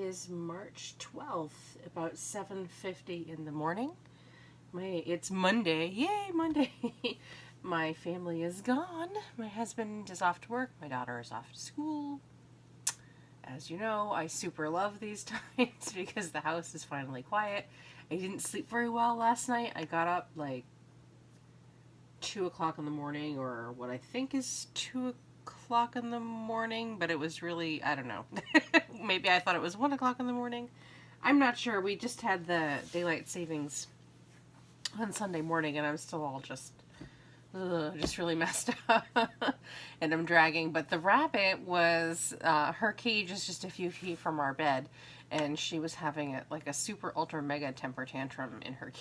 is March 12th, about 7:50 in the morning. It's Monday. Yay, Monday. My family is gone. My husband is off to work. My daughter is off to school. As you know, I super love these times because the house is finally quiet. I didn't sleep very well last night. I got up like 2 o'clock in the morning, or what I think is 2 o'clock in the morning, but it was really, I don't know. Maybe I thought it was 1 o'clock in the morning. I'm not sure. We just had the daylight savings on Sunday morning, and I'm still all just really messed up. And I'm dragging. But the rabbit was, her cage is just a few feet from our bed, and she was having like a super ultra mega temper tantrum in her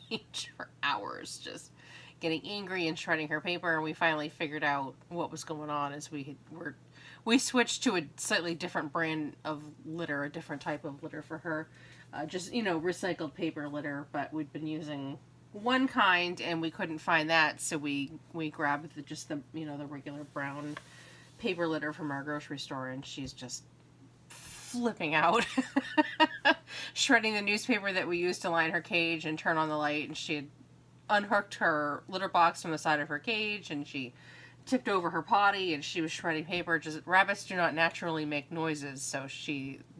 cage for hours, just getting angry and shredding her paper. And we finally figured out what was going on as we switched to a slightly different brand of litter, a different type of litter for her. Just, recycled paper litter, but we'd been using one kind and we couldn't find that, so we grabbed the regular brown paper litter from our grocery store, and she's just flipping out. Shredding the newspaper that we used to line her cage and turn on the light, and she had unhooked her litter box from the side of her cage, and she tipped over her potty, and she was shredding paper. Just, rabbits do not naturally make noises, so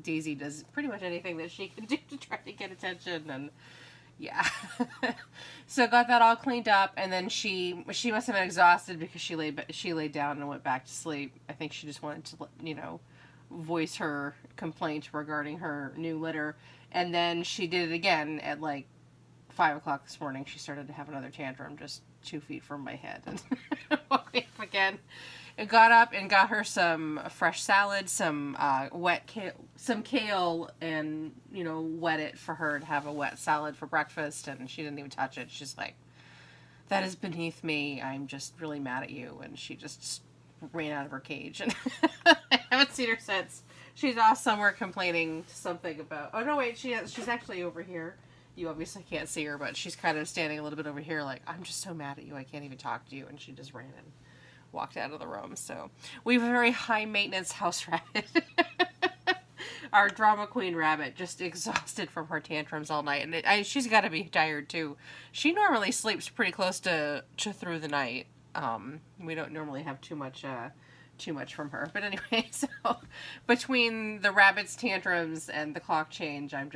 Daisy does pretty much anything that she can do to try to get attention, and yeah. So got that all cleaned up, and then she must have been exhausted because she laid down and went back to sleep. I think she just wanted to, voice her complaint regarding her new litter, and then she did it again at like 5 o'clock this morning. She started to have another tantrum just 2 feet from my head, and woke me up again. And got up and got her some fresh salad, some kale, and wet it for her to have a wet salad for breakfast. And she didn't even touch it. She's like, "That is beneath me. I'm just really mad at you." And she just ran out of her cage, and I haven't seen her since. She's off somewhere complaining something about. Oh no, wait, she's actually over here. You obviously can't see her, but she's kind of standing a little bit over here, like, "I'm just so mad at you. I can't even talk to you." And she just ran and walked out of the room. So we have a very high maintenance house rabbit. Our drama queen rabbit, just exhausted from her tantrums all night, and she's got to be tired too. She normally sleeps pretty close to through the night. We don't normally have too much from her, but anyway, so between the rabbit's tantrums and the clock change, I'm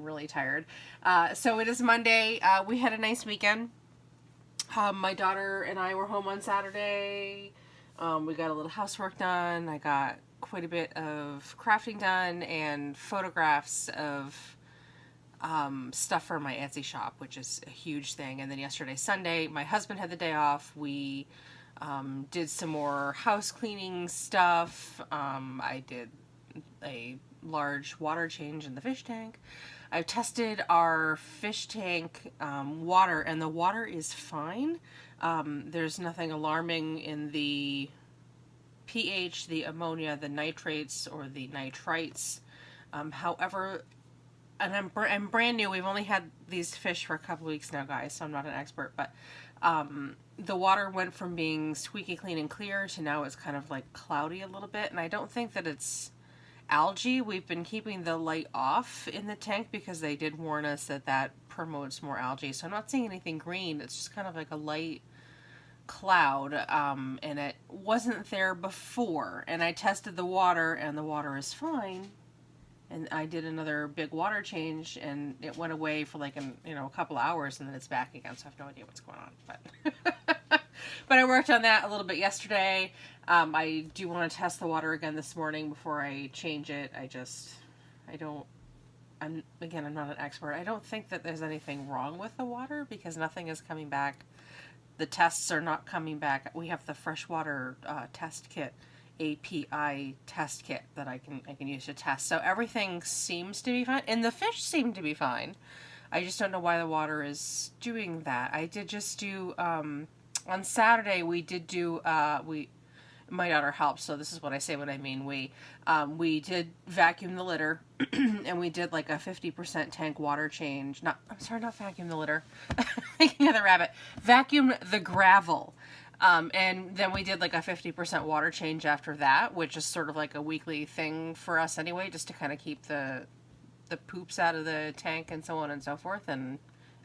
really tired. So it is Monday. We had a nice weekend. My daughter and I were home on Saturday. We got a little housework done. I got quite a bit of crafting done and photographs of stuff for my Etsy shop, which is a huge thing. And then yesterday, Sunday, my husband had the day off. We did some more house cleaning stuff. I did a large water change in the fish tank. I've tested our fish tank water, and the water is fine. There's nothing alarming in the pH, the ammonia, the nitrates, or the nitrites. However, and I'm brand new. We've only had these fish for a couple weeks now, guys, so I'm not an expert, but the water went from being squeaky clean and clear to now it's kind of like cloudy a little bit, and I don't think that it's algae. We've been keeping the light off in the tank because they did warn us that promotes more algae. So I'm not seeing anything green. It's just kind of like a light cloud, and it wasn't there before. And I tested the water, and the water is fine. And I did another big water change, and it went away for like a couple hours, and then it's back again. So I have no idea what's going on, but but I worked on that a little bit yesterday. I do want to test the water again this morning before I change it. I'm not an expert. I don't think that there's anything wrong with the water because nothing is coming back. The tests are not coming back. We have the freshwater test kit, API test kit that I can use to test. So everything seems to be fine, and the fish seem to be fine. I just don't know why the water is doing that. I did just do on Saturday. We did do my daughter helped, so this is what I say when I mean we. We did vacuum the litter, and we did like a 50% tank water change. Not vacuum the litter. Thinking of the rabbit. Vacuum the gravel. And then we did like a 50% water change after that, which is sort of like a weekly thing for us anyway, just to kind of keep the poops out of the tank and so on and so forth. And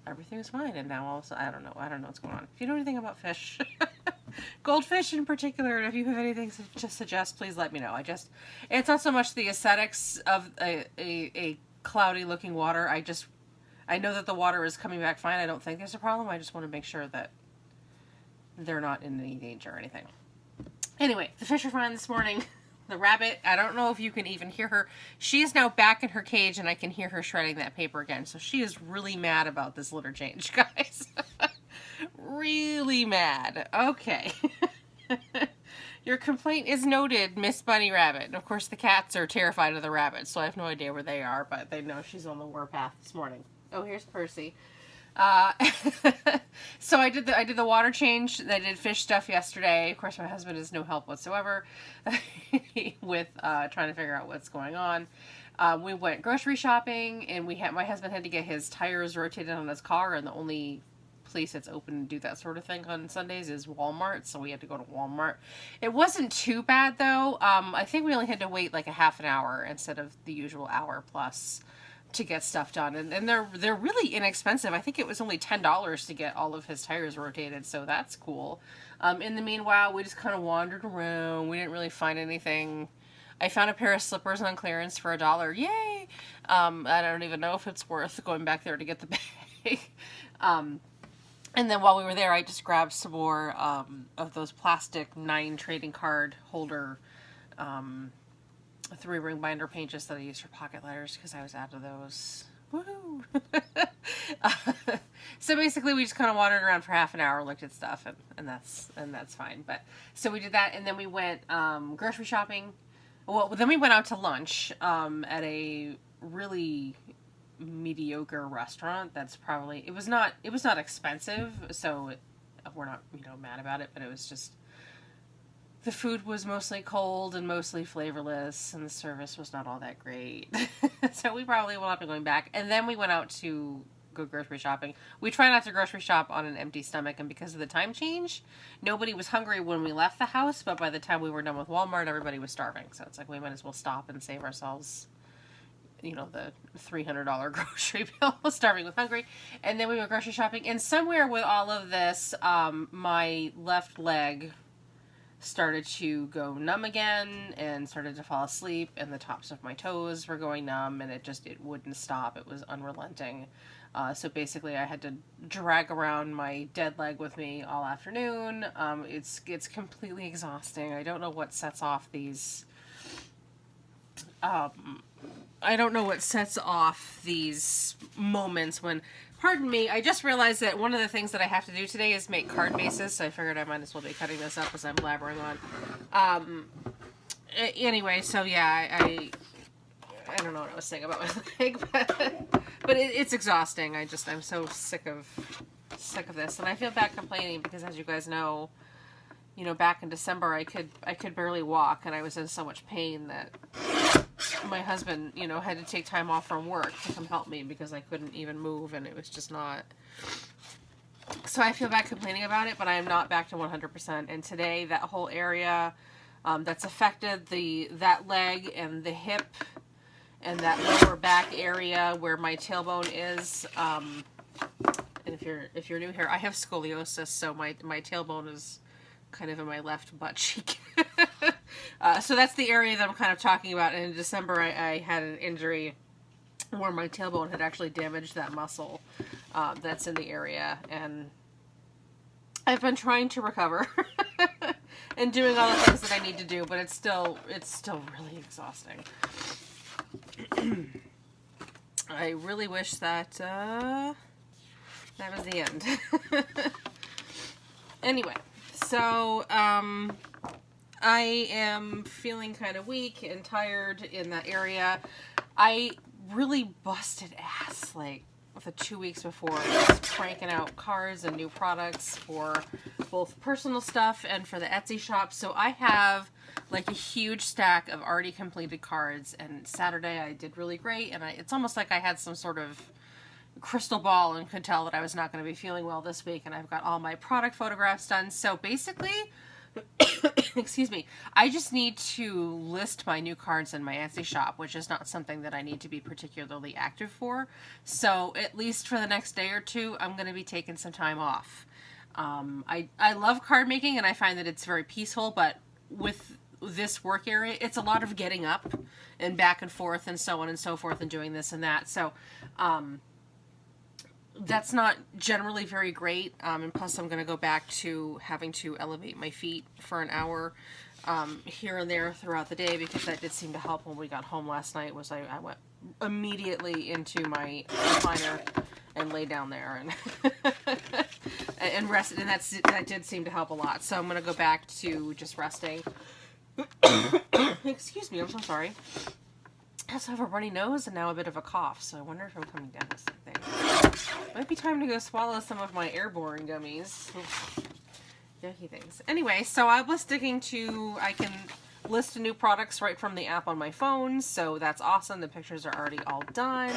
everything was fine. And now also, I don't know what's going on. If you know anything about fish, goldfish in particular, and if you have anything to suggest, please let me know. It's not so much the aesthetics of a cloudy looking water. I know that the water is coming back fine. I don't think there's a problem. I just want to make sure that they're not in any danger or anything. Anyway, the fish are fine this morning. The rabbit, I don't know if you can even hear her. She is now back in her cage, and I can hear her shredding that paper again. So she is really mad about this litter change, guys. Really mad. Okay. Your complaint is noted, Miss Bunny Rabbit. And of course, the cats are terrified of the rabbits, so I have no idea where they are, but they know she's on the warpath this morning. Oh, here's Percy. So I did the water change. I did fish stuff yesterday. Of course, my husband is no help whatsoever with trying to figure out what's going on. We went grocery shopping, and my husband had to get his tires rotated on his car, and the only place that's open to do that sort of thing on Sundays is Walmart, so we had to go to Walmart. It wasn't too bad though. I think we only had to wait like a half an hour instead of the usual hour plus to get stuff done, and they're really inexpensive. I think it was only $10 to get all of his tires rotated, so that's cool. In the meanwhile, we just kind of wandered around. We didn't really find anything. I found a pair of slippers on clearance for $1. Yay! I don't even know if it's worth going back there to get the bag. And then while we were there, I just grabbed some more of those plastic 9 trading card holder 3-ring binder pages that I use for pocket letters because I was out of those. Woohoo! So basically, we just kind of wandered around for half an hour, looked at stuff, and that's fine. But so we did that, and then we went grocery shopping. Well, then we went out to lunch at a really mediocre restaurant. That's probably it was not expensive, so we're not mad about it, but it was just. The food was mostly cold and mostly flavorless, and the service was not all that great. So we probably will not be going back. And then we went out to go grocery shopping. We try not to grocery shop on an empty stomach, and because of the time change, nobody was hungry when we left the house, but by the time we were done with Walmart, everybody was starving. So it's like we might as well stop and save ourselves, the $300 grocery bill. Starving with hungry. And then we went grocery shopping, and somewhere with all of this, my left leg started to go numb again and started to fall asleep, and the tops of my toes were going numb, and it wouldn't stop. It was unrelenting. So basically I had to drag around my dead leg with me all afternoon. It's completely exhausting. I don't know what sets off these moments when, pardon me, I just realized that one of the things that I have to do today is make card bases, so I figured I might as well be cutting this up as I'm blabbering on. Anyway, so yeah, I don't know what I was saying about my leg, but it's exhausting. I'm so sick of this, and I feel bad complaining because, as you guys know, back in December I could barely walk, and I was in so much pain that my husband, had to take time off from work to come help me because I couldn't even move, and it was just not. So I feel bad complaining about it, but I am not back to 100%. And today, that whole area that's affected, that leg and the hip and that lower back area where my tailbone is. And if you're new here, I have scoliosis, so my tailbone is kind of in my left butt cheek. So that's the area that I'm kind of talking about. And in December, I had an injury where my tailbone had actually damaged that muscle that's in the area. And I've been trying to recover and doing all the things that I need to do, but it's still really exhausting. I really wish that that was the end. Anyway, so I am feeling kind of weak and tired in that area. I really busted ass like the 2 weeks before, just cranking out cards and new products for both personal stuff and for the Etsy shop. So I have like a huge stack of already completed cards, and Saturday I did really great, and it's almost like I had some sort of crystal ball and could tell that I was not going to be feeling well this week, and I've got all my product photographs done. So basically, excuse me, I just need to list my new cards in my Etsy shop, which is not something that I need to be particularly active for. So at least for the next day or two, I'm going to be taking some time off. I love card making, and I find that it's very peaceful, but with this work area, it's a lot of getting up and back and forth and so on and so forth and doing this and that. So that's not generally very great. And plus I'm going to go back to having to elevate my feet for an hour here and there throughout the day, because that did seem to help when we got home last night. Was I went immediately into my recliner and lay down there and and rested, and that did seem to help a lot. So I'm going to go back to just resting. Excuse me, I'm so sorry. I also have a runny nose and now a bit of a cough, so I wonder if I'm coming down with something. Might be time to go swallow some of my airborne gummies. Yucky things. Anyway, so I was sticking to, I can list new products right from the app on my phone, so that's awesome. The pictures are already all done.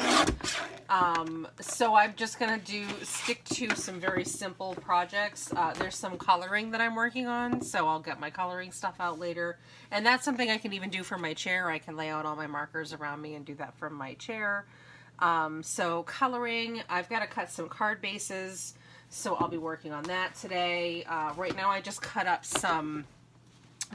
So I'm just gonna stick to some very simple projects. There's some coloring that I'm working on, so I'll get my coloring stuff out later. And that's something I can even do for my chair. I can lay out all my markers around me and do that from my chair. So coloring, I've got to cut some card bases, so I'll be working on that today. Right now I just cut up some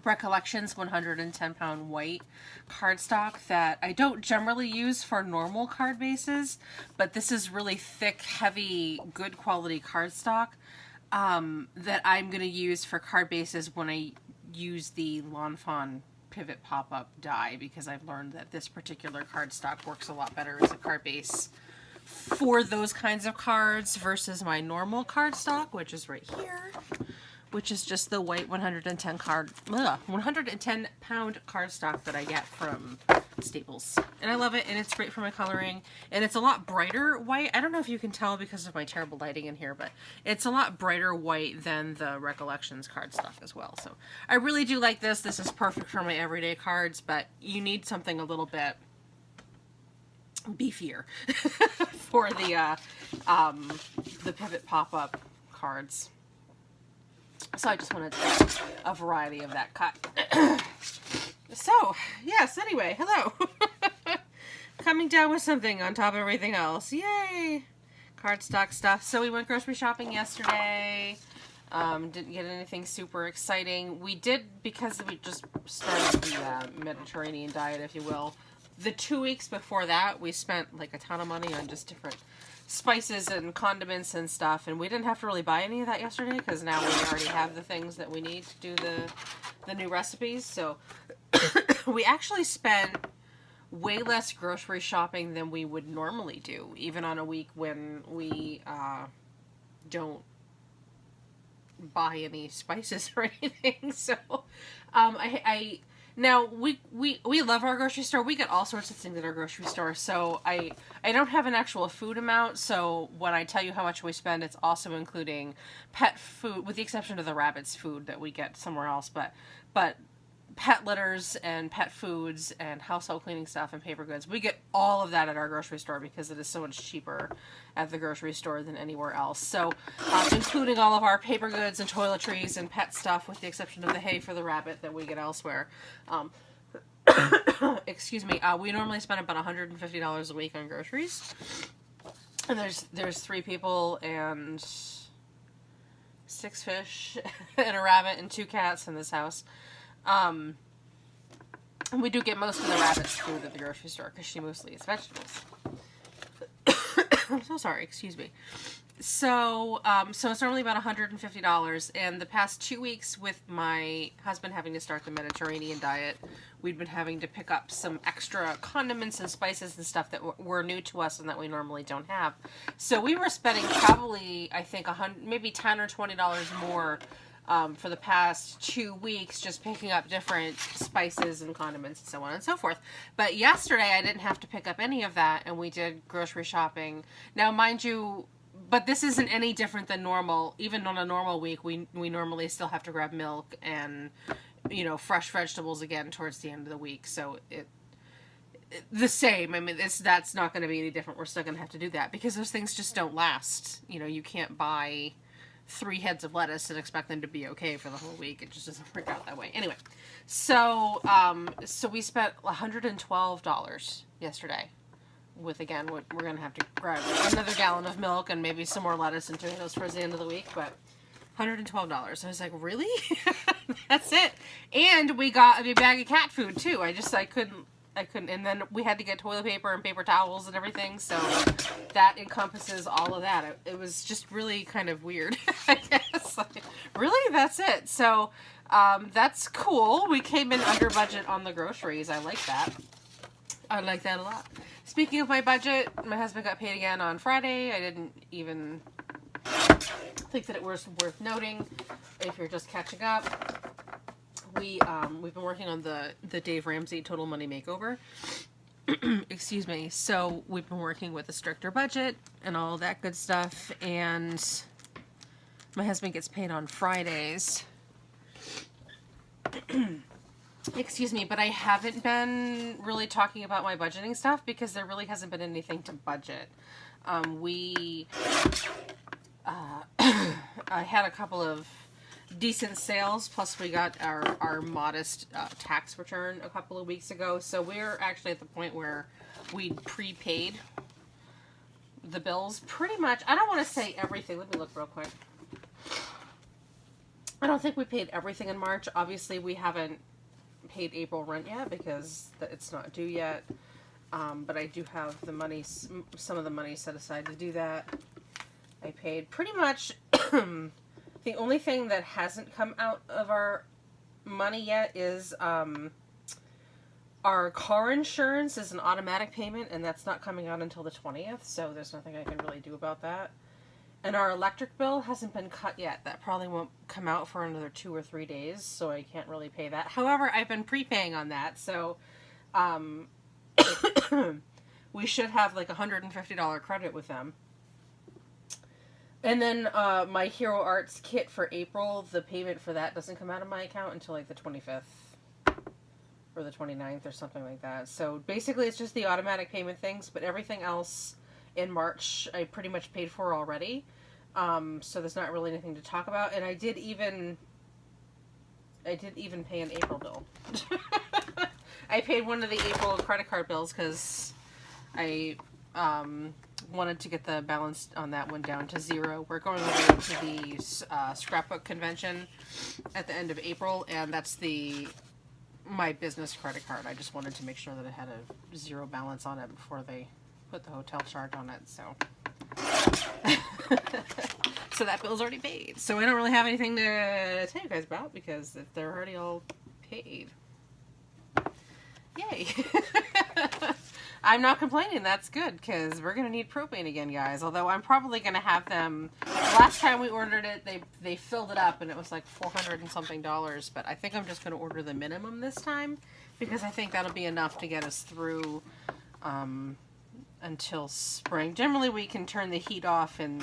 Recollections 110 pound white cardstock that I don't generally use for normal card bases, but this is really thick, heavy, good quality cardstock that I'm going to use for card bases when I use the Lawn Fawn pivot pop-up die, because I've learned that this particular cardstock works a lot better as a card base for those kinds of cards versus my normal cardstock, which is right here, which is just the white 110 pound cardstock that I get from Staples. And I love it, and it's great for my coloring. And it's a lot brighter white. I don't know if you can tell because of my terrible lighting in here, but it's a lot brighter white than the Recollections cardstock as well. So I really do like this. This is perfect for my everyday cards, but you need something a little bit beefier for the pivot pop-up cards. So I just wanted a variety of that cut. So, yes, anyway, hello. Coming down with something on top of everything else. Yay! Cardstock stuff. So we went grocery shopping yesterday. Didn't get anything super exciting. We did, because we just started the Mediterranean diet, if you will. The 2 weeks before that, we spent like a ton of money on just different spices and condiments and stuff, and we didn't have to really buy any of that yesterday because now we already have the things that we need to do the new recipes. So we actually spent way less grocery shopping than we would normally do, even on a week when we don't buy any spices or anything. So now, we love our grocery store. We get all sorts of things at our grocery store. So I don't have an actual food amount. So when I tell you how much we spend, it's also including pet food, with the exception of the rabbit's food that we get somewhere else. But pet litters and pet foods and household cleaning stuff and paper goods. We get all of that at our grocery store because it is so much cheaper at the grocery store than anywhere else. So including all of our paper goods and toiletries and pet stuff, with the exception of the hay for the rabbit that we get elsewhere. Excuse me. We normally spend about $150 a week on groceries. And there's 3 people and 6 fish and a rabbit and 2 cats in this house. And we do get most of the rabbit's food at the grocery store because she mostly eats vegetables. I'm so sorry, excuse me. So it's normally about $150, and the past 2 weeks with my husband having to start the Mediterranean diet, we'd been having to pick up some extra condiments and spices and stuff that were new to us and that we normally don't have. So we were spending probably, I think, maybe $10 or $20 more for the past 2 weeks just picking up different spices and condiments and so on and so forth. But yesterday I didn't have to pick up any of that, and we did grocery shopping. Now, mind you, but this isn't any different than normal. Even on a normal week, we normally still have to grab milk and, fresh vegetables again towards the end of the week. So the same. I mean, that's not going to be any different. We're still going to have to do that because those things just don't last. You know, you can't buy 3 heads of lettuce and expect them to be okay for the whole week. It just doesn't work out that way. Anyway, so we spent $112 yesterday. With, again, we're going to have to grab another gallon of milk and maybe some more lettuce and tomatoes towards the end of the week, but $112. I was like, really? That's it. And we got a big bag of cat food too. I couldn't, and then we had to get toilet paper and paper towels and everything, so that encompasses all of that. It was just really kind of weird, I guess. Like, really? That's it. So, that's cool. We came in under budget on the groceries. I like that. I like that a lot. Speaking of my budget, my husband got paid again on Friday. I didn't even think that it was worth noting if you're just catching up. We've been working on the Dave Ramsey Total Money Makeover. Excuse me. So we've been working with a stricter budget and all that good stuff. And my husband gets paid on Fridays. Excuse me, but I haven't been really talking about my budgeting stuff because there really hasn't been anything to budget. I had a couple of decent sales, plus we got our modest tax return a couple of weeks ago, so we're actually at the point where we prepaid the bills pretty much. I don't want to say everything. Let me look real quick. I don't think we paid everything in March. Obviously, we haven't paid April rent yet because it's not due yet, but I do have the money, some of the money set aside to do that. I paid pretty much the only thing that hasn't come out of our money yet is our car insurance is an automatic payment, and that's not coming out until the 20th, so there's nothing I can really do about that. And our electric bill hasn't been cut yet. That probably won't come out for another 2 or 3 days, so I can't really pay that. However, I've been prepaying on that, so we should have like $150 credit with them. And then my Hero Arts kit for April, the payment for that doesn't come out of my account until like the 25th or the 29th or something like that. So basically it's just the automatic payment things, but everything else in March I pretty much paid for already. So there's not really anything to talk about. And I did even pay an April bill. I paid one of the April credit card bills because I wanted to get the balance on that one down to 0. We're going over to the scrapbook convention at the end of April, and that's my business credit card. I just wanted to make sure that it had a 0 balance on it before they put the hotel charge on it, so so that bill's already paid. So I don't really have anything to tell you guys about because they're already all paid. Yay. I'm not complaining. That's good because we're going to need propane again, guys. Although I'm probably going to have them. Last time we ordered it, they filled it up and it was like $400 and something. But I think I'm just going to order the minimum this time because I think that'll be enough to get us through until spring. Generally, we can turn the heat off in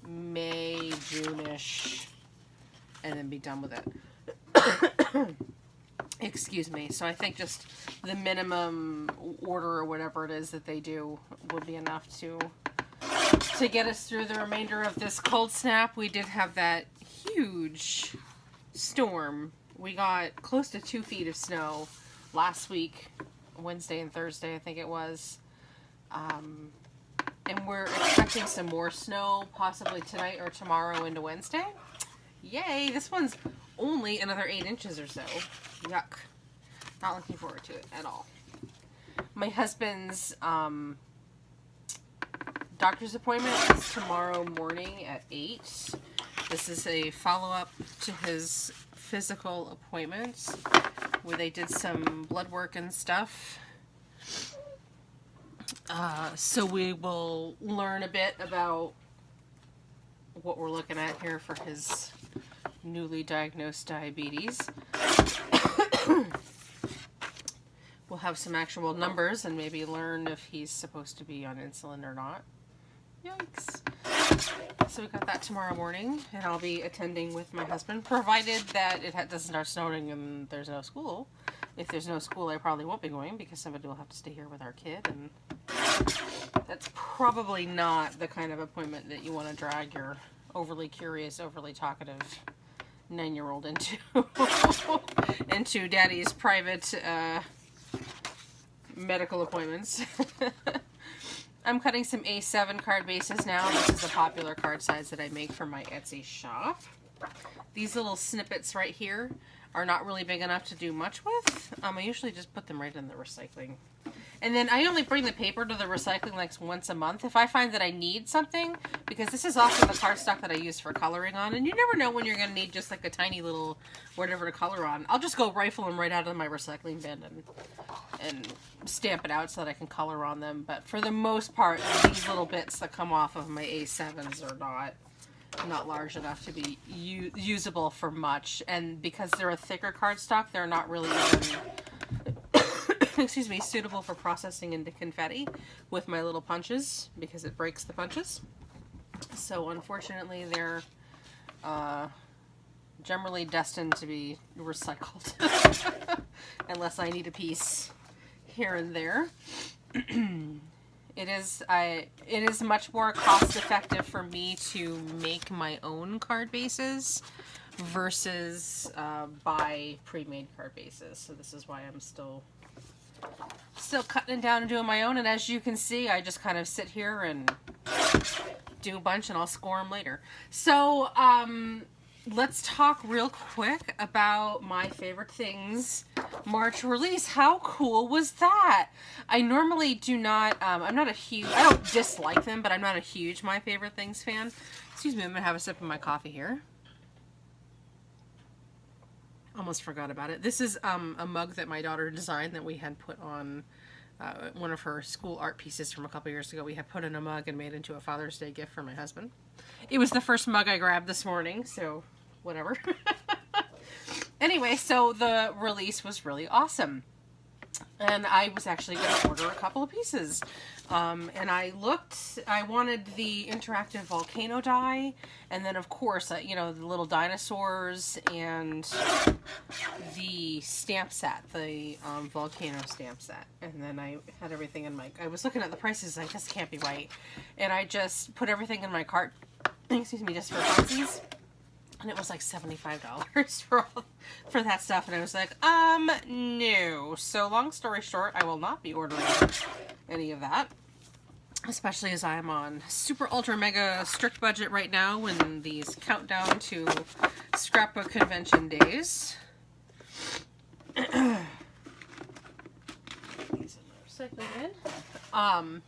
May, June-ish, and then be done with it. Excuse me. So I think just the minimum order or whatever it is that they do will be enough to get us through the remainder of this cold snap. We did have that huge storm. We got close to 2 feet of snow last week, Wednesday and Thursday, I think it was. And we're expecting some more snow possibly tonight or tomorrow into Wednesday. Yay! This one's only another 8 inches or so. Yuck. Not looking forward to it at all. My husband's doctor's appointment is tomorrow morning at 8. This is a follow-up to his physical appointment where they did some blood work and stuff. So we will learn a bit about what we're looking at here for his newly diagnosed diabetes. We'll have some actual numbers and maybe learn if he's supposed to be on insulin or not. Yikes. So we got that tomorrow morning, and I'll be attending with my husband, provided that it doesn't start snowing and there's no school. If there's no school, I probably won't be going because somebody will have to stay here with our kid, and that's probably not the kind of appointment that you want to drag your overly curious, overly talkative 9-year-old into into daddy's private medical appointments. I'm cutting some A7 card bases now. This is a popular card size that I make for my Etsy shop. These little snippets right here are not really big enough to do much with. I usually just put them right in the recycling. And then I only bring the paper to the recycling like once a month if I find that I need something, because this is also the cardstock that I use for coloring on, and you never know when you're going to need just like a tiny little whatever to color on. I'll just go rifle them right out of my recycling bin and stamp it out so that I can color on them. But for the most part, these little bits that come off of my A7s are not large enough to be usable for much, and because they're a thicker cardstock, they're not really even excuse me, suitable for processing into confetti with my little punches, because it breaks the punches. So unfortunately they're generally destined to be recycled unless I need a piece here and there. It is much more cost effective for me to make my own card bases versus buy pre-made card bases. So this is why I'm still cutting it down and doing my own. And as you can see, I just kind of sit here and do a bunch and I'll score them later. So let's talk real quick about my favorite things March release. How cool was that? I normally do not, I don't dislike them, but I'm not a huge My Favorite Things fan. Excuse me, I'm going to have a sip of my coffee here. Almost forgot about it. This is a mug that my daughter designed that we had put on one of her school art pieces from a couple years ago. We had put in a mug and made into a Father's Day gift for my husband. It was the first mug I grabbed this morning, so whatever. Anyway, so the release was really awesome. And I was actually going to order a couple of pieces. And I wanted the interactive volcano die, and then of course, the little dinosaurs and the stamp set, the volcano stamp set. And then I had everything in I was looking at the prices, like, this can't be right. And I just put everything in my cart, excuse me, just for funsies. And it was like $75 for that stuff. And I was like, no. So long story short, I will not be ordering any of that. Especially as I'm on super ultra mega strict budget right now in these countdown to scrapbook convention days. These in my recycling bin.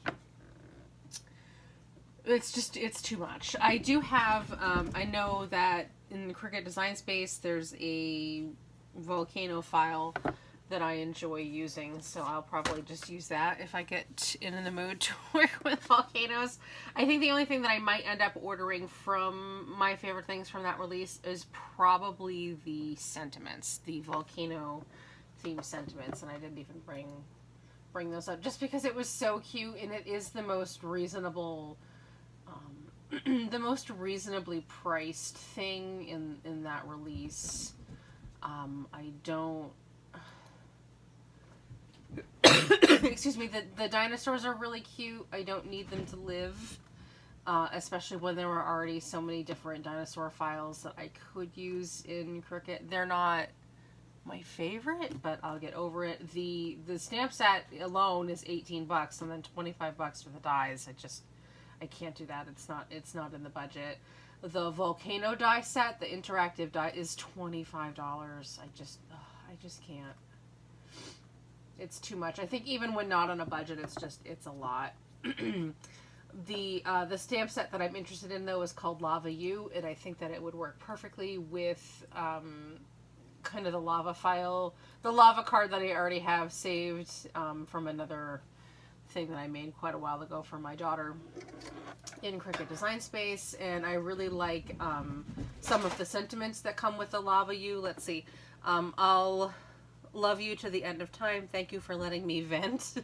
It's too much. I do have, I know that in the Cricut Design Space, there's a volcano file that I enjoy using, so I'll probably just use that if I get in the mood to work with volcanoes. I think the only thing that I might end up ordering from My Favorite Things from that release is probably the sentiments, the volcano themed sentiments, and I didn't even bring those up just because it was so cute, and it is the most reasonable the most reasonably priced thing in that release. I don't excuse me, the dinosaurs are really cute. I don't need them to live, especially when there were already so many different dinosaur files that I could use in Cricut. They're not my favorite, but I'll get over it. The stamp set alone is $18, and then $25 for the dies. I can't do that. It's not in the budget. The volcano die set, the interactive die, is $25. I just can't. It's too much. I think even when not on a budget, it's a lot. The stamp set that I'm interested in, though, is called Lava U, and I think that it would work perfectly with kind of the lava file, the lava card that I already have saved from another thing that I made quite a while ago for my daughter in Cricut Design Space. And I really like some of the sentiments that come with the Lava U. Let's see. I'll love you to the end of time. Thank you for letting me vent.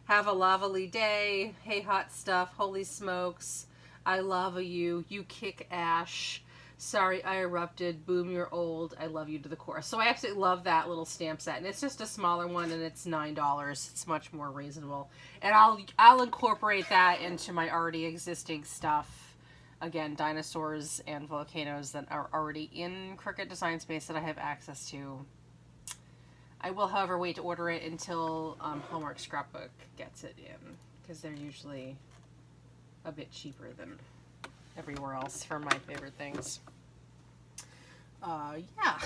Have a lovely day. Hey, hot stuff. Holy smokes. I love you. You kick ash. Sorry, I erupted. Boom, you're old. I love you to the core. So I absolutely love that little stamp set, and it's just a smaller one, and it's $9. It's much more reasonable, and I'll incorporate that into my already existing stuff. Again, dinosaurs and volcanoes that are already in Cricut Design Space that I have access to. I will, however, wait to order it until Hallmark Scrapbook gets it in, because they're usually a bit cheaper than everywhere else for my favorite things. Yeah.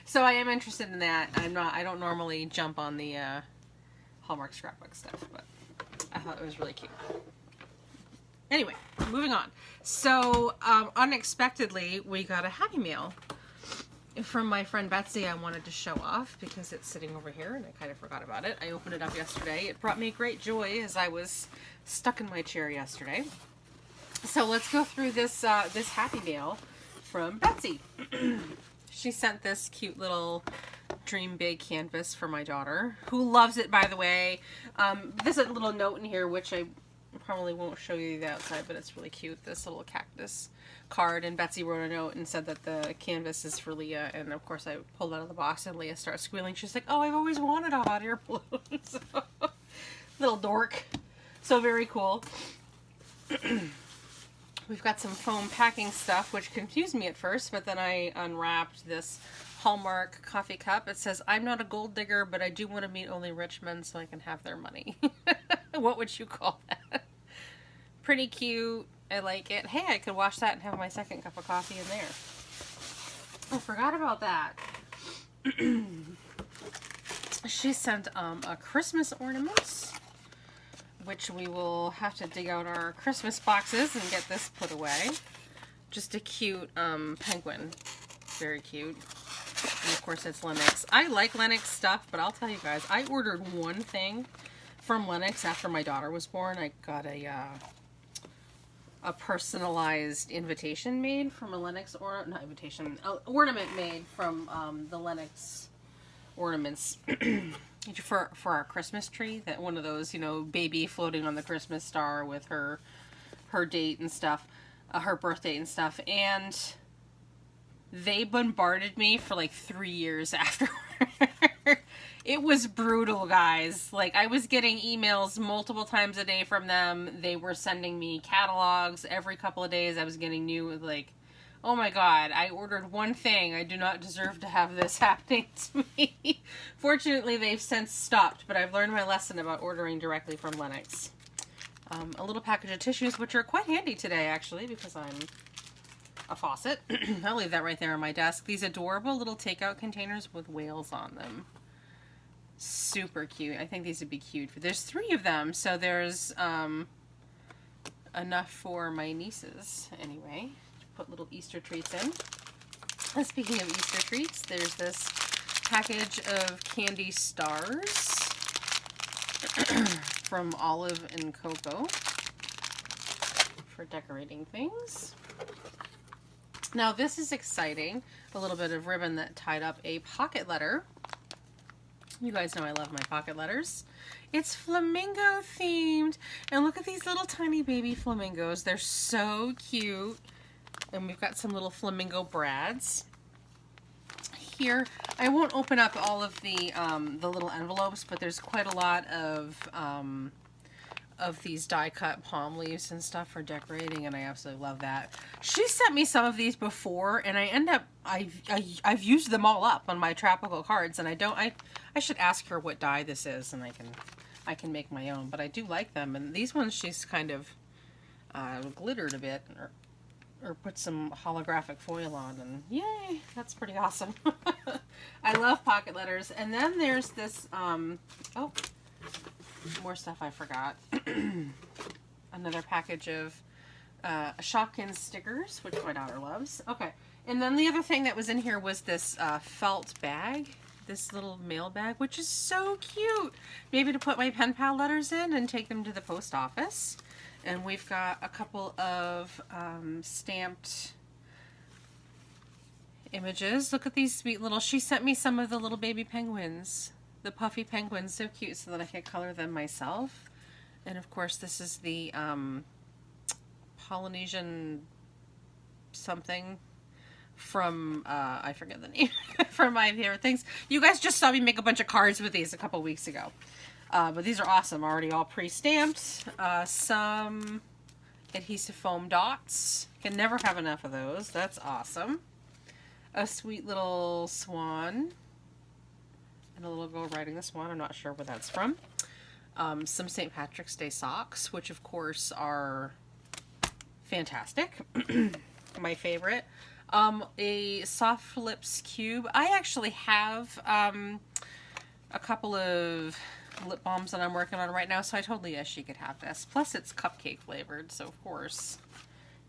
So I am interested in that. I don't normally jump on the Hallmark Scrapbook stuff, but I thought it was really cute. Anyway, moving on. So unexpectedly, we got a Happy Meal from my friend Betsy. I wanted to show off because it's sitting over here and I kind of forgot about it. I opened it up yesterday. It brought me great joy as I was stuck in my chair yesterday. So let's go through this this Happy Meal from Betsy. She sent this cute little Dream Big canvas for my daughter, who loves it, by the way. There's a little note in here, which I probably won't show you the outside, but it's really cute. This little cactus card, and Betsy wrote a note and said that the canvas is for Leah, and of course I pulled it out of the box and Leah started squealing. She's like, oh, I've always wanted a hot air balloon. So, little dork. So very cool. We've got some foam packing stuff, which confused me at first, but then I unwrapped this Hallmark coffee cup. It says, I'm not a gold digger, but I do want to meet only rich men so I can have their money. What would you call that? Pretty cute. I like it. Hey, I could wash that and have my second cup of coffee in there. I forgot about that. She sent a Christmas ornament, which we will have to dig out our Christmas boxes and get this put away. Just a cute penguin. Very cute. And of course it's Lenox. I like Lenox stuff, but I'll tell you guys, I ordered one thing from Lenox after my daughter was born. I got a personalized invitation made from a Lenox, or not invitation, ornament made from the Lenox ornaments for our Christmas tree. That one of those, you know, baby floating on the Christmas star with her date and stuff, her birth date and stuff, and they bombarded me for like 3 years after. It was brutal, guys. Like, I was getting emails multiple times a day from them. They were sending me catalogs every couple of days. I was getting new, like, oh my god, I ordered one thing. I do not deserve to have this happening to me. Fortunately, they've since stopped, but I've learned my lesson about ordering directly from Lenox. A little package of tissues, which are quite handy today, actually, because I'm a faucet. I'll leave that right there on my desk. These adorable little takeout containers with whales on them. Super cute. I think these would be cute. There's 3 of them, so there's enough for my nieces anyway. Put little Easter treats in. And speaking of Easter treats, there's this package of candy stars from Olive and Cocoa for decorating things. Now this is exciting. A little bit of ribbon that tied up a pocket letter. You guys know I love my pocket letters. It's flamingo themed. And look at these little tiny baby flamingos. They're so cute. And we've got some little flamingo brads. Here, I won't open up all of the little envelopes, but there's quite a lot of these die-cut palm leaves and stuff for decorating, and I absolutely love that. She sent me some of these before, and I've used them all up on my tropical cards, and I should ask her what die this is, and I can make my own, but I do like them. And these ones she's kind of glittered a bit, or put some holographic foil on, and yay, that's pretty awesome. I love pocket letters. And then there's this, oh, more stuff I forgot. Another package of Shopkins stickers, which my daughter loves. Okay, and then the other thing that was in here was this felt bag, this little mail bag, which is so cute. Maybe to put my pen pal letters in and take them to the post office. And we've got a couple of stamped images. Look at these sweet little, she sent me some of the little baby penguins. The puffy penguins, so cute, so that I can color them myself. And of course this is the Polynesian something from, I forget the name, from My Favorite Things. You guys just saw me make a bunch of cards with these a couple weeks ago. But these are awesome, already all pre-stamped. Some adhesive foam dots. Can never have enough of those. That's awesome. A sweet little swan. And a little girl riding the swan. I'm not sure where that's from. Some St. Patrick's Day socks, which of course are fantastic. My favorite. A soft lips cube. I actually have a couple of lip balms that I'm working on right now, so I told Leah she could have this. Plus it's cupcake flavored, so of course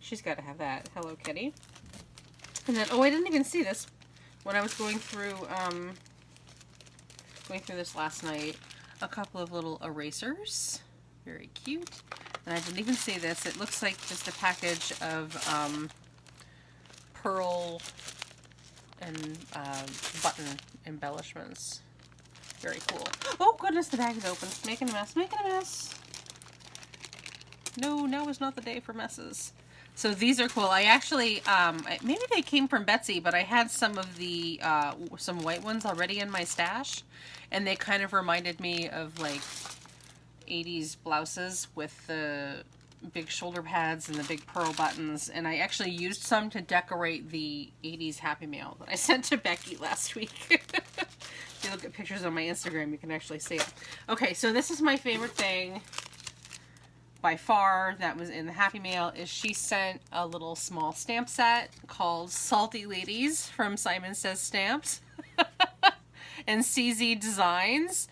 she's got to have that. Hello Kitty. And then, oh, I didn't even see this when I was going through this last night. A couple of little erasers. Very cute. And I didn't even see this. It looks like just a package of pearl and button embellishments. Very cool. Oh goodness, the bag is open. Making a mess. Making a mess. No, now is not the day for messes. So these are cool. I actually, maybe they came from Betsy, but I had some of the, some white ones already in my stash. And they kind of reminded me of like 80s blouses with the big shoulder pads and the big pearl buttons. And I actually used some to decorate the 80s Happy Mail that I sent to Becky last week. If you look at pictures on my Instagram, you can actually see it. Okay, so this is my favorite thing by far that was in the Happy Mail. Is she sent a little small stamp set called Salty Ladies from Simon Says Stamps and CZ Designs.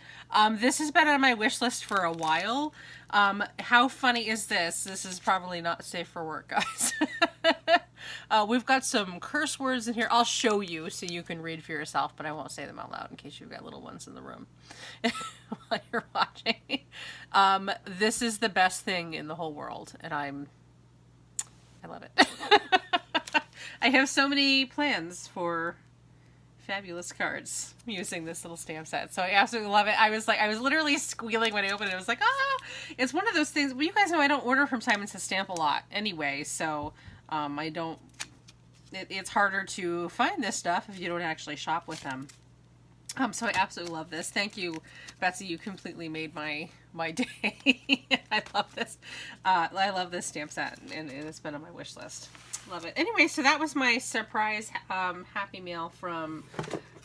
This has been on my wish list for a while. How funny is this? This is probably not safe for work, guys. We've got some curse words in here. I'll show you so you can read for yourself, but I won't say them out loud in case you've got little ones in the room while you're watching. This is the best thing in the whole world, and I love it. I have so many plans for fabulous cards using this little stamp set, so I absolutely love it. I was literally squealing when I opened it. I was like, ah! It's one of those things. Well, you guys know I don't order from Simon Says Stamp a lot anyway, so I don't. It's harder to find this stuff if you don't actually shop with them. So I absolutely love this. Thank you, Betsy. You completely made my day. I love this. I love this stamp set, and it's been on my wish list. Love it. Anyway, so that was my surprise Happy Mail from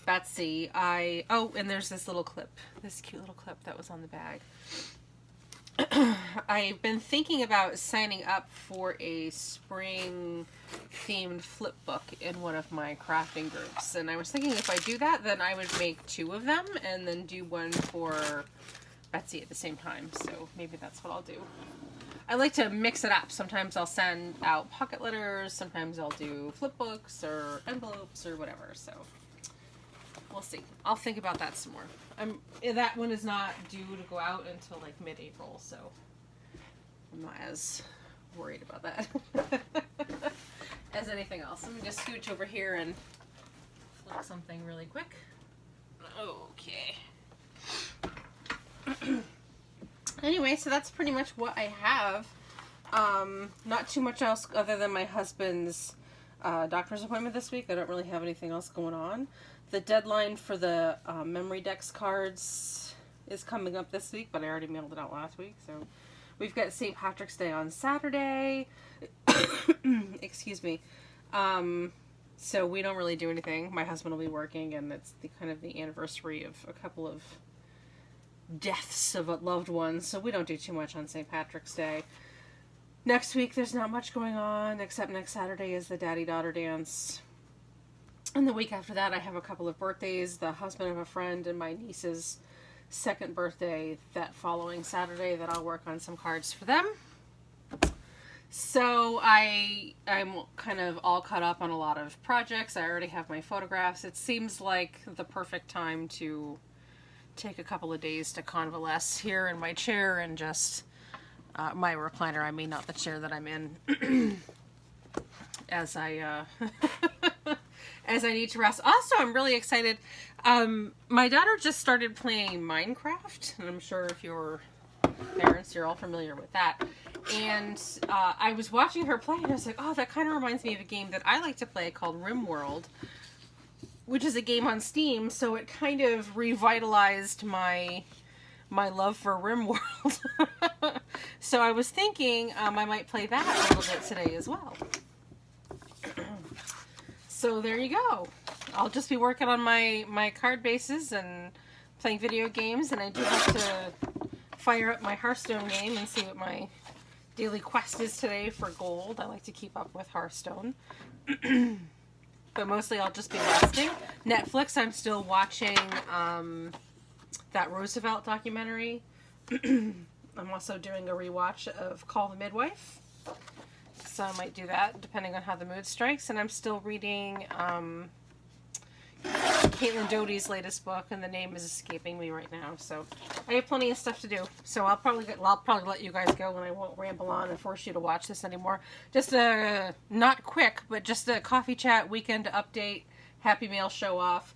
Betsy. Oh, and there's this little clip, this cute little clip that was on the bag. I've been thinking about signing up for a spring themed flip book in one of my crafting groups, and I was thinking if I do that, then I would make 2 of them and then do one for Betsy at the same time. So maybe that's what I'll do. I like to mix it up. Sometimes I'll send out pocket letters, sometimes I'll do flip books or envelopes or whatever, so we'll see. I'll think about that some more. That one is not due to go out until like mid-April, so I'm not as worried about that as anything else. Let me just scooch over here and flip something really quick. Okay. Anyway, so that's pretty much what I have. Not too much else other than my husband's doctor's appointment this week. I don't really have anything else going on. The deadline for the memory decks cards is coming up this week, but I already mailed it out last week. So we've got St. Patrick's Day on Saturday. Excuse me. So we don't really do anything. My husband will be working, and it's kind of the anniversary of a couple of deaths of loved ones, so we don't do too much on St. Patrick's Day. Next week there's not much going on, except next Saturday is the daddy-daughter dance. And the week after that I have a couple of birthdays, the husband of a friend and my niece's 2nd birthday that following Saturday that I'll work on some cards for them. So I'm kind of all caught up on a lot of projects. I already have my photographs. It seems like the perfect time to take a couple of days to convalesce here in my chair and just my recliner. I mean, not the chair that I'm in, as I as I need to rest. Also, I'm really excited. My daughter just started playing Minecraft, and I'm sure if you're parents, you're all familiar with that. And I was watching her play, and I was like, oh, that kind of reminds me of a game that I like to play called RimWorld, which is a game on Steam, so it kind of revitalized my love for RimWorld. So I was thinking I might play that a little bit today as well. So there you go. I'll just be working on my card bases and playing video games, and I do have to fire up my Hearthstone game and see what my daily quest is today for gold. I like to keep up with Hearthstone. But mostly I'll just be resting. Netflix, I'm still watching that Roosevelt documentary. I'm also doing a rewatch of Call the Midwife. So I might do that depending on how the mood strikes. And I'm still reading Caitlin Doty's latest book, and the name is escaping me right now. So I have plenty of stuff to do. So I'll probably let you guys go, and I won't ramble on and force you to watch this anymore. Just a not quick, but just a coffee chat weekend update. Happy Mail show off.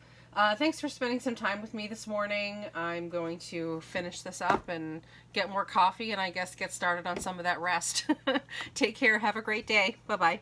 Thanks for spending some time with me this morning. I'm going to finish this up and get more coffee, and I guess get started on some of that rest. Take care. Have a great day. Bye-bye.